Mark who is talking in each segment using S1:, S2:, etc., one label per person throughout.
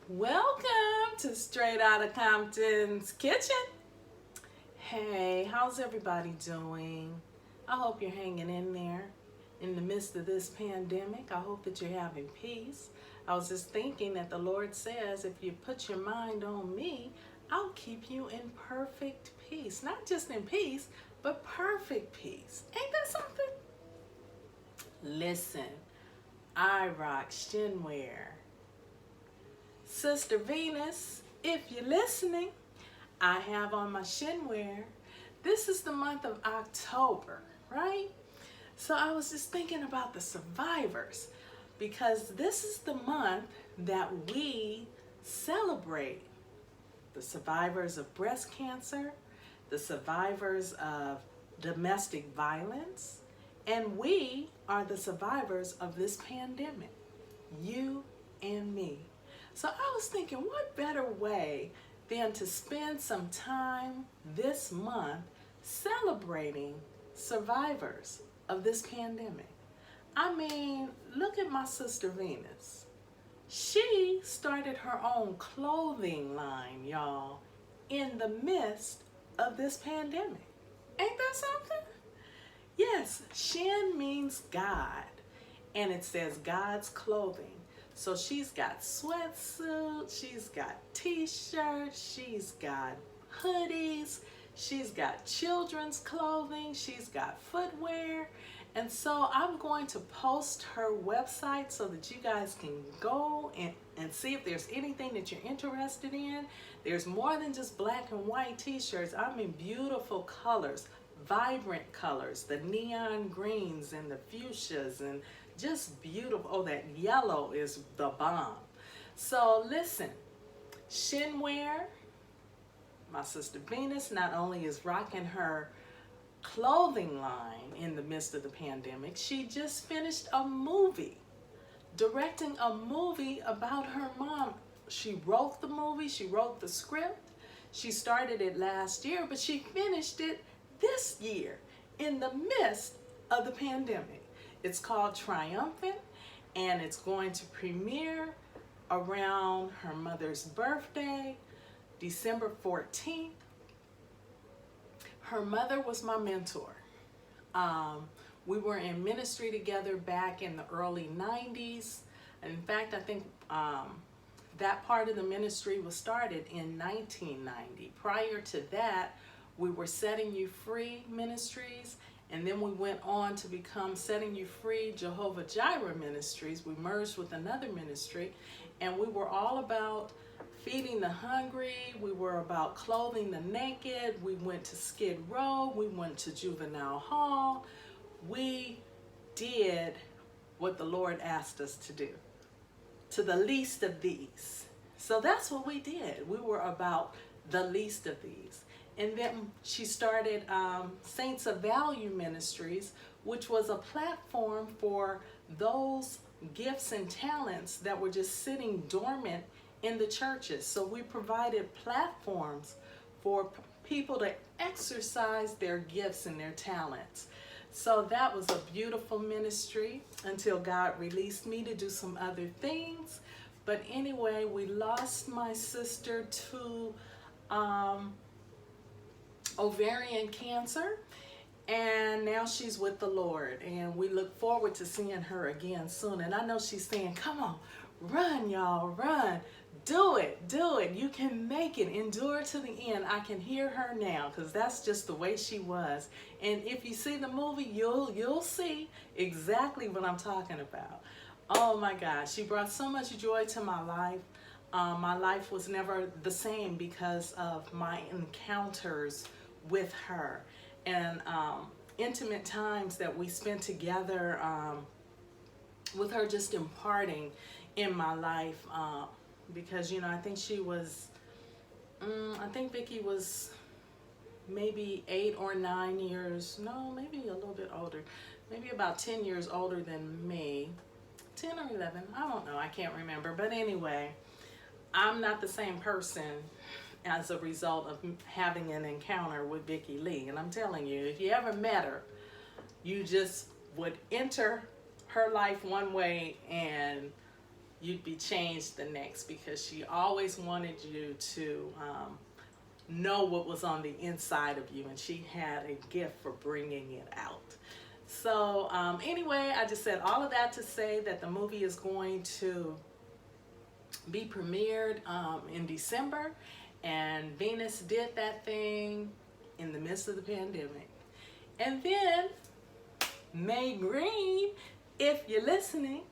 S1: Welcome to Straight Outta Compton's Kitchen. Hey, how's everybody doing? I hope you're hanging in there in the midst of this pandemic. I hope that you're having peace. I was just thinking that the Lord says, if you put your mind on me, I'll keep you in perfect peace. Not just in peace, but perfect peace. Ain't that something? Listen, I rock shinwear. Sister Venus, if you're listening, I have on my shinwear. This is the month of October, right? So I was just thinking about the survivors because this is the month that we celebrate the survivors of breast cancer, the survivors of domestic violence, and we are the survivors of this pandemic, you and me. So I was thinking, what better way than to spend some time this month celebrating survivors of this pandemic? I mean, look at my sister Venus. She started her own clothing line, y'all, in the midst of this pandemic. Ain't that something? Yes, Shin means God, and it says God's clothing. So she's got sweatsuits, she's got t-shirts, she's got hoodies, she's got children's clothing, she's got footwear. And so I'm going to post her website so that you guys can go and see if there's anything that you're interested in. There's more than just black and white t-shirts. I'm in beautiful colors, vibrant colors, the neon greens and the fuchsias and just beautiful. Oh, that yellow is the bomb. So listen, shinwear, my sister Venus not only is rocking her clothing line in the midst of the pandemic, she just finished a movie, directing a movie about her mom. She wrote the movie, she wrote the script, she started it last year, but she finished it this year in the midst of the pandemic. It's called Triumphant, and it's going to premiere around her mother's birthday, December 14th. Her mother was my mentor. We were in ministry together back in the early 90s. In fact, I think that part of the ministry was started in 1990. Prior to that, we were Setting You Free Ministries, and then we went on to become Setting You Free Jehovah Jireh Ministries. We merged with another ministry, and we were all about feeding the hungry. We were about clothing the naked. We went to Skid Row. We went to Juvenile Hall. We did what the Lord asked us to do, to the least of these. So that's what we did. We were about the least of these. And then she started Saints of Value Ministries, which was a platform for those gifts and talents that were just sitting dormant in the churches. So we provided platforms for people to exercise their gifts and their talents. So that was a beautiful ministry until God released me to do some other things. But anyway, we lost my sister to ovarian cancer, and now she's with the Lord, and we look forward to seeing her again soon. And I know she's saying, come on, run, y'all, run, do it, you can make it, endure to the end. I can hear her now, because that's just the way she was. And if you see the movie, you'll see exactly what I'm talking about. Oh my God, she brought so much joy to my life. My life was never the same because of my encounters with her and intimate times that we spent together with her, just imparting in my life, because you know, I think she was I think Vicky was maybe 8 or 9 years, no, maybe a little bit older, maybe about 10 years older than me, 10 or 11, I don't know, I can't remember. But anyway, I'm not the same person as a result of having an encounter with Vicky Lee. And I'm telling you, if you ever met her, you just would enter her life one way and you'd be changed the next, because she always wanted you to know what was on the inside of you, and she had a gift for bringing it out. So anyway, I just said all of that to say that the movie is going to be premiered in December, and Venus did that thing in the midst of the pandemic. And then May Green, if you're listening,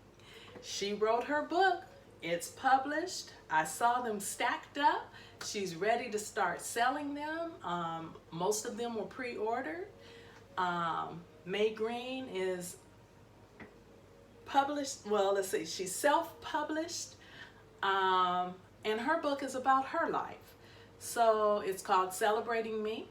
S1: she wrote her book. It's published. I saw them stacked up. She's ready to start selling them. Most of them were pre-ordered. May Green is published, well, let's see, she's self-published, and her book is about her life. So it's called Celebrating Me,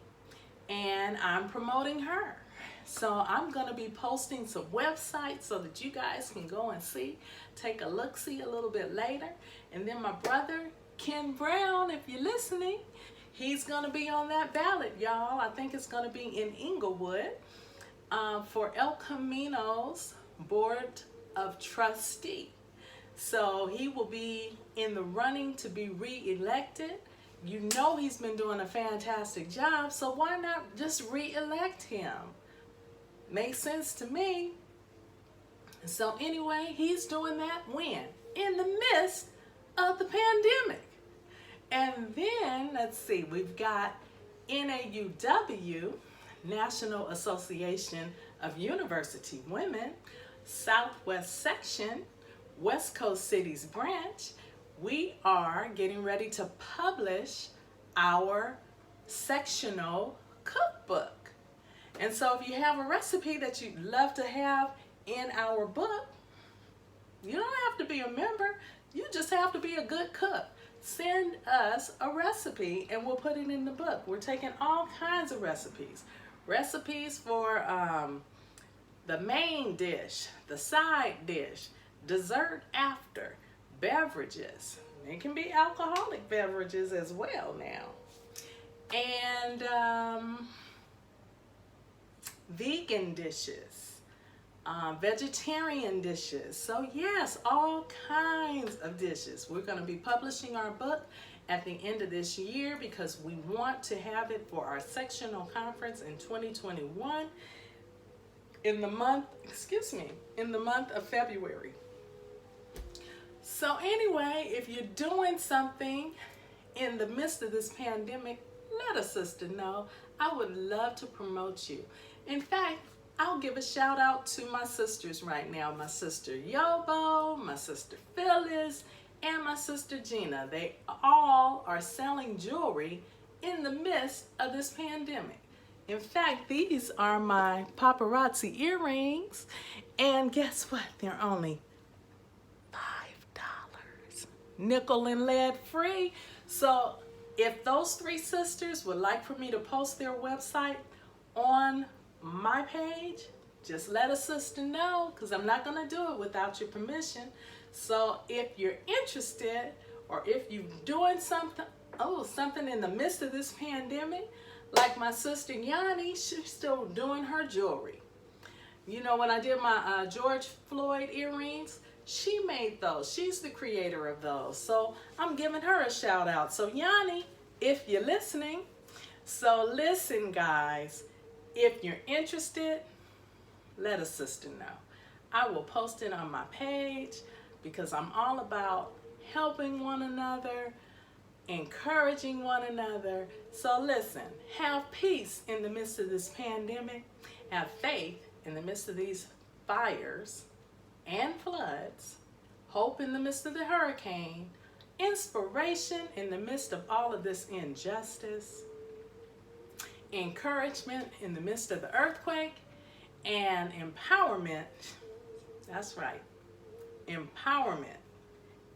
S1: and I'm promoting her. So I'm going to be posting some websites so that you guys can go and see, take a look-see a little bit later. And then my brother, Ken Brown, if you're listening, he's going to be on that ballot, y'all. I think it's going to be in Inglewood for El Camino's Board of Trustee. So he will be in the running to be re-elected. You know he's been doing a fantastic job, so why not just re-elect him? Makes sense to me. So anyway, he's doing that when? In the midst of the pandemic. And then, let's see, we've got NAUW, National Association of University Women, Southwest Section, West Coast Cities Branch. We are getting ready to publish our sectional cookbook. And so if you have a recipe that you'd love to have in our book, you don't have to be a member, you just have to be a good cook. Send us a recipe and we'll put it in the book. We're taking all kinds of recipes. Recipes for the main dish, the side dish, dessert after, beverages. It can be alcoholic beverages as well now. And vegan dishes, vegetarian dishes. So yes, all kinds of dishes. We're going to be publishing our book at the end of this year because we want to have it for our sectional conference in 2021 in the month, in the month of February. So anyway, if you're doing something in the midst of this pandemic, let a sister know. I would love to promote you. In fact, I'll give a shout out to my sisters right now. My sister Yobo, my sister Phyllis, and my sister Gina. They all are selling jewelry in the midst of this pandemic. In fact, these are my paparazzi earrings. And guess what? They're only $5. Nickel and lead free. So if those three sisters would like for me to post their website on my page, just let a sister know, because I'm not going to do it without your permission. So if you're interested, or if you're doing something in the midst of this pandemic, like my sister Yanni, she's still doing her jewelry. You know, when I did my George Floyd earrings, she made those. She's the creator of those. So I'm giving her a shout out. So Yanni, if you're listening, so listen guys, if you're interested, let a sister know. I will post it on my page because I'm all about helping one another, encouraging one another. So listen, have peace in the midst of this pandemic. Have faith in the midst of these fires and floods. Hope in the midst of the hurricane. Inspiration in the midst of all of this injustice. Encouragement in the midst of the earthquake. And empowerment, that's right, empowerment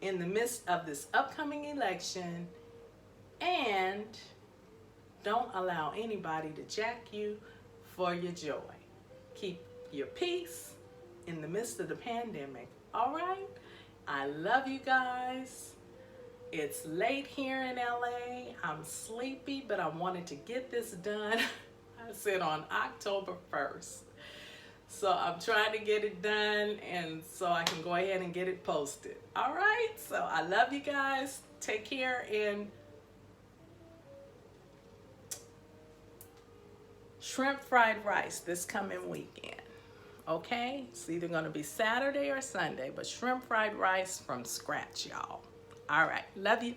S1: in the midst of this upcoming election. And don't allow anybody to jack you for your joy. Keep your peace in the midst of the pandemic. All right? I love you guys. It's late here in LA. I'm sleepy, but I wanted to get this done. I said on October 1st. So I'm trying to get it done, and so I can go ahead and get it posted. All right, so I love you guys. Take care, and shrimp fried rice this coming weekend. Okay, it's either gonna be Saturday or Sunday, but shrimp fried rice from scratch, y'all. All right, love you.